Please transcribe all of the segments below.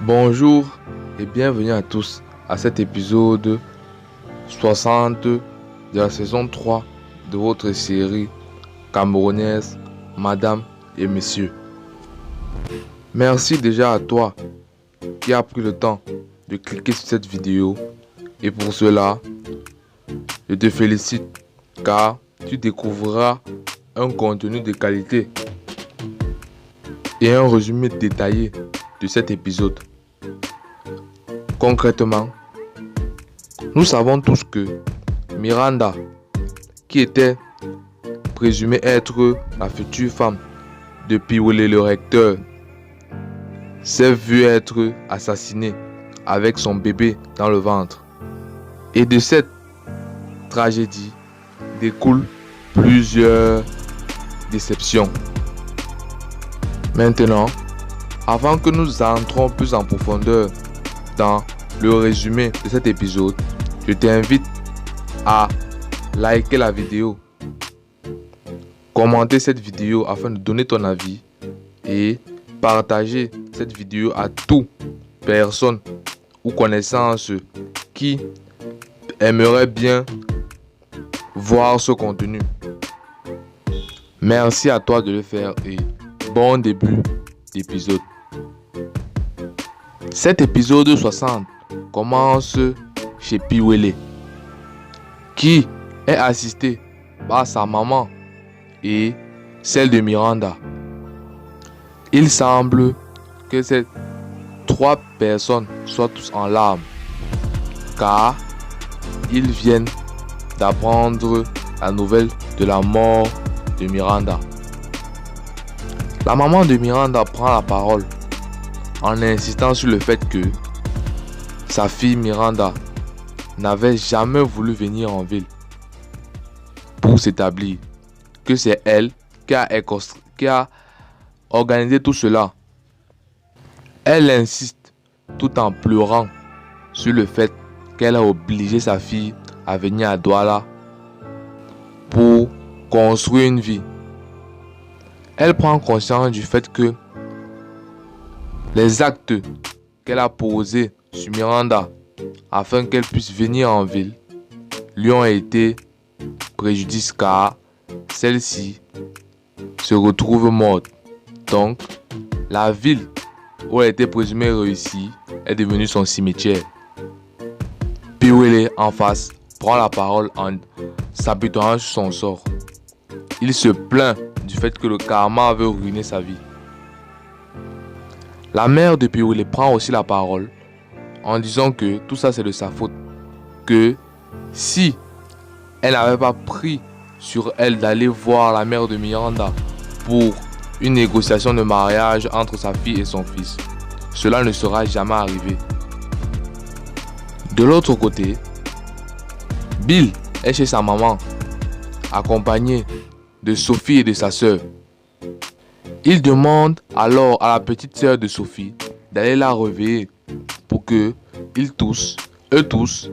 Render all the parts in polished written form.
Bonjour et bienvenue à tous à cet épisode 60 de la saison 3 de votre série camerounaise Madame et Messieurs. Merci déjà à toi qui a pris le temps de cliquer sur cette vidéo et pour cela, je te félicite car tu découvriras un contenu de qualité et un résumé détaillé de cet épisode. Concrètement, nous savons tous que Miranda, qui était présumée être la future femme de Piwele le recteur, s'est vue être assassinée avec son bébé dans le ventre. Et de cette tragédie découlent plusieurs déceptions. Maintenant, avant que nous entrons plus en profondeur dans le résumé de cet épisode, je t'invite à liker la vidéo, commenter cette vidéo afin de donner ton avis et partager cette vidéo à toute personne ou connaissance qui aimerait bien voir ce contenu. Merci à toi de le faire et bon début d'épisode. Cet épisode 60 commence chez Piwele, qui est assisté par sa maman et celle de Miranda. Il semble que ces trois personnes soient tous en larmes, car ils viennent d'apprendre la nouvelle de la mort de Miranda. La maman de Miranda prend la parole en insistant sur le fait que sa fille Miranda n'avait jamais voulu venir en ville pour s'établir, que c'est elle qui a organisé tout cela. Elle insiste tout en pleurant sur le fait qu'elle a obligé sa fille à venir à Douala pour construire une vie. Elle prend conscience du fait que les actes qu'elle a posés sur Miranda afin qu'elle puisse venir en ville lui ont été préjudice car celle-ci se retrouve morte. Donc, la ville où elle était présumée réussie est devenue son cimetière. Piwele en face prend la parole en s'apitoyant sur son sort. Il se plaint du fait que le karma veut ruiner sa vie. La mère de Piwele prend aussi la parole en disant que tout ça c'est de sa faute. Que si elle n'avait pas pris sur elle d'aller voir la mère de Miranda pour une négociation de mariage entre sa fille et son fils, cela ne sera jamais arrivé. De l'autre côté, Bill est chez sa maman, accompagné de Sophie et de sa sœur. Il demande alors à la petite sœur de Sophie d'aller la réveiller pour que eux tous,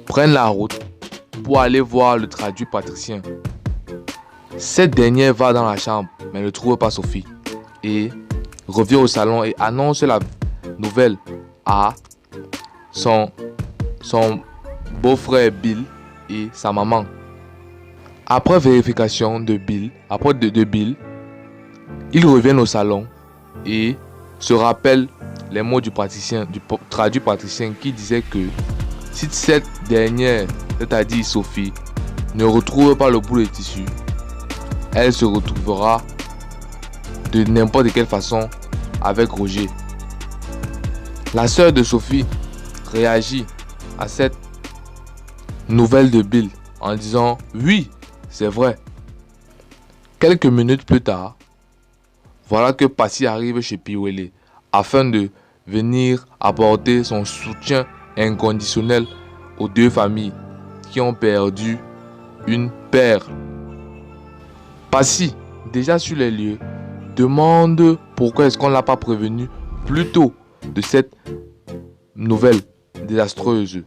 prennent la route pour aller voir le traduit patricien. Cette dernière va dans la chambre mais ne trouve pas Sophie et revient au salon et annonce la nouvelle à son beau-frère Bill et sa maman. Après vérification de Bill, ils reviennent au salon et se rappellent les mots du traduit patricien qui disait que si cette dernière, c'est-à-dire Sophie, ne retrouve pas le bout de tissu, elle se retrouvera de n'importe quelle façon avec Roger. La sœur de Sophie réagit à cette nouvelle de Bill en disant oui, c'est vrai. Quelques minutes plus tard, voilà que Passy arrive chez Piwele afin de venir apporter son soutien inconditionnel aux deux familles qui ont perdu une perle. Passy, déjà sur les lieux, demande pourquoi est-ce qu'on ne l'a pas prévenu plus tôt de cette nouvelle désastreuse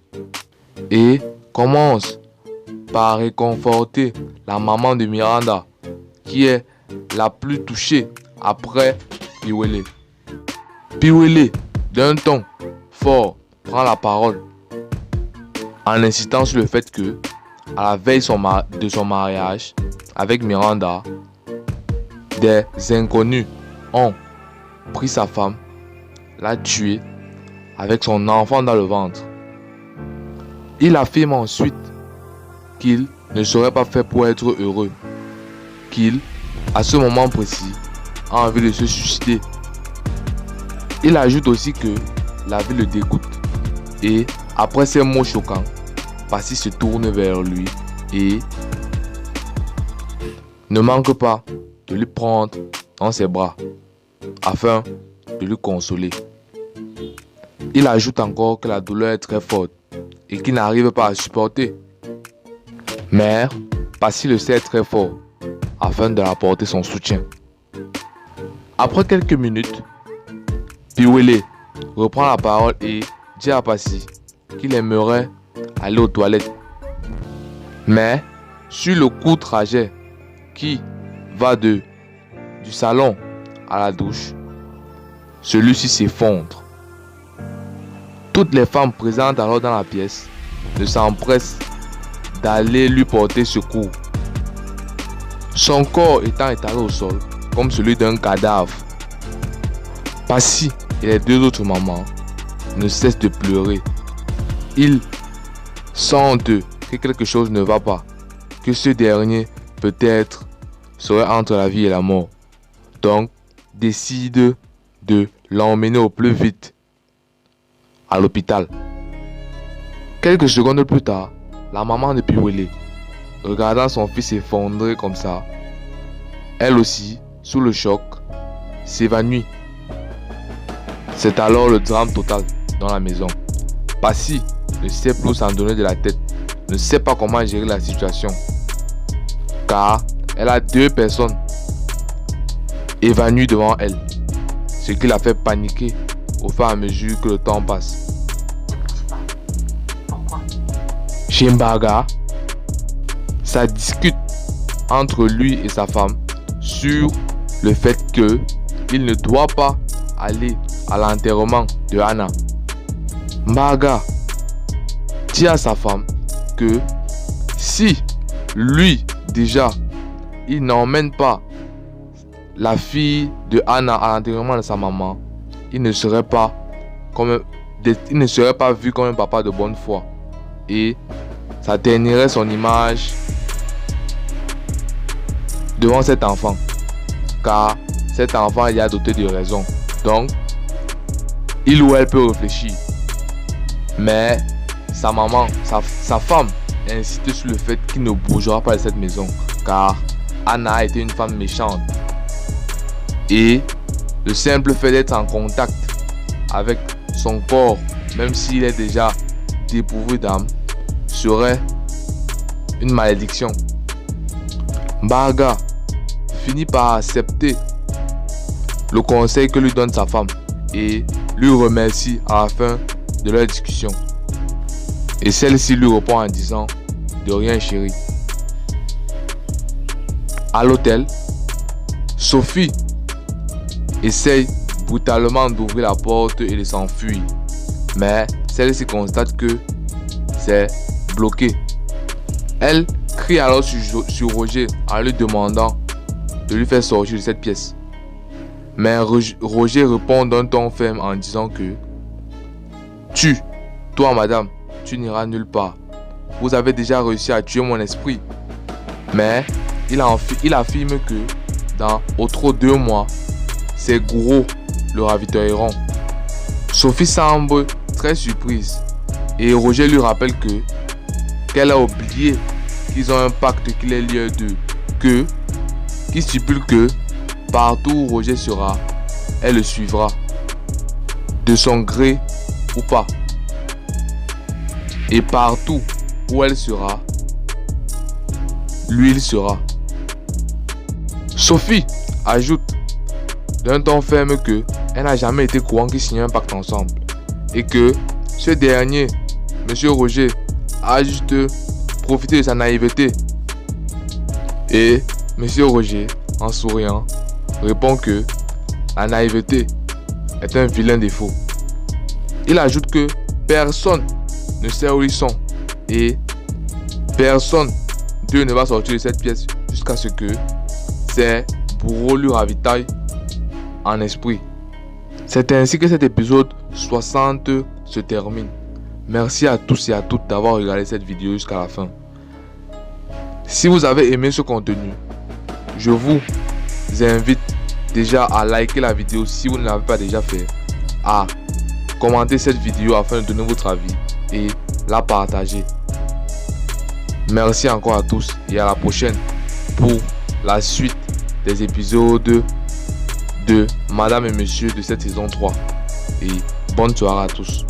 et commence par réconforter la maman de Miranda qui est la plus touchée après Piwele. Piwele, d'un ton fort, prend la parole en insistant sur le fait que, à la veille de son mariage avec Miranda, des inconnus ont pris sa femme, l'a tuée avec son enfant dans le ventre. Il affirme ensuite qu'il ne serait pas fait pour être heureux, qu'il, à ce moment précis, a envie de se suicider. Il ajoute aussi que la vie le dégoûte et, après ces mots choquants, Passy se tourne vers lui et ne manque pas de lui prendre dans ses bras afin de lui consoler. Il ajoute encore que la douleur est très forte et qu'il n'arrive pas à supporter. Mais Passy le sait très fort afin de apporter son soutien. Après quelques minutes, Piwele reprend la parole et dit à Passy qu'il aimerait aller aux toilettes. Mais sur le court trajet qui va du salon à la douche, celui-ci s'effondre. Toutes les femmes présentes alors dans la pièce ne s'empressent d'aller lui porter secours. Son corps étant étalé au sol comme celui d'un cadavre. Passy et les deux autres mamans ne cessent de pleurer. Ils sentent que quelque chose ne va pas, que ce dernier peut-être serait entre la vie et la mort. Donc, décident de l'emmener au plus vite à l'hôpital. Quelques secondes plus tard, la maman de Piwele, regardant son fils s'effondrer comme ça, elle aussi, sous le choc, s'évanouit. C'est alors le drame total dans la maison. Passy ne sait plus s'en donner de la tête, ne sait pas comment gérer la situation, car elle a deux personnes évanouies devant elle, ce qui la fait paniquer au fur et à mesure que le temps passe. Chez Mbaga, ça discute entre lui et sa femme sur le fait qu'il ne doit pas aller à l'enterrement de Anna. Mbaga dit à sa femme que si lui déjà il n'emmène pas la fille de Anna à l'enterrement de sa maman, il ne serait pas vu comme un papa de bonne foi et ça ternirait son image devant cet enfant, car cet enfant il est doté de raison, donc il ou elle peut réfléchir. Mais sa maman, sa femme insiste sur le fait qu'il ne bougera pas de cette maison, car Anna était une femme méchante et le simple fait d'être en contact avec son corps, même s'il est déjà dépourvu d'âme, serait une malédiction. Mbaga finit par accepter le conseil que lui donne sa femme et lui remercie à la fin de leur discussion. Et celle-ci lui répond en disant « De rien chérie ». À l'hôtel, Sophie essaye brutalement d'ouvrir la porte et de s'enfuir. Mais celle-ci constate que c'est bloqué. Elle crie alors sur Roger en lui demandant de lui faire sortir de cette pièce. Mais Roger répond d'un ton ferme en disant que toi madame, tu n'iras nulle part. Vous avez déjà réussi à tuer mon esprit. Mais il affirme que dans au trop 2 mois, ses gros le ravitailleront. Sophie semble très surprise et Roger lui rappelle qu'elle a oublié qu'ils ont un pacte qui les lie d'eux, qui stipule que partout où Roger sera, elle le suivra, de son gré ou pas. Et partout où elle sera, lui il sera. Sophie ajoute d'un ton ferme qu'elle n'a jamais été courant qu'ils signent un pacte ensemble et que ce dernier, Monsieur Roger, a juste profité de sa naïveté. Et Monsieur Roger, en souriant, répond que la naïveté est un vilain défaut. Il ajoute que personne ne sait où ils sont et personne d'eux ne va sortir de cette pièce jusqu'à ce que ses bourreaux lui ravitaillent en esprit. C'est ainsi que cet épisode 60 se termine. Merci à tous et à toutes d'avoir regardé cette vidéo jusqu'à la fin. Si vous avez aimé ce contenu, je vous invite déjà à liker la vidéo si vous ne l'avez pas déjà fait, à commenter cette vidéo afin de donner votre avis et la partager. Merci encore à tous et à la prochaine pour la suite des épisodes de Madame et Monsieur de cette saison 3. Et bonne soirée à tous.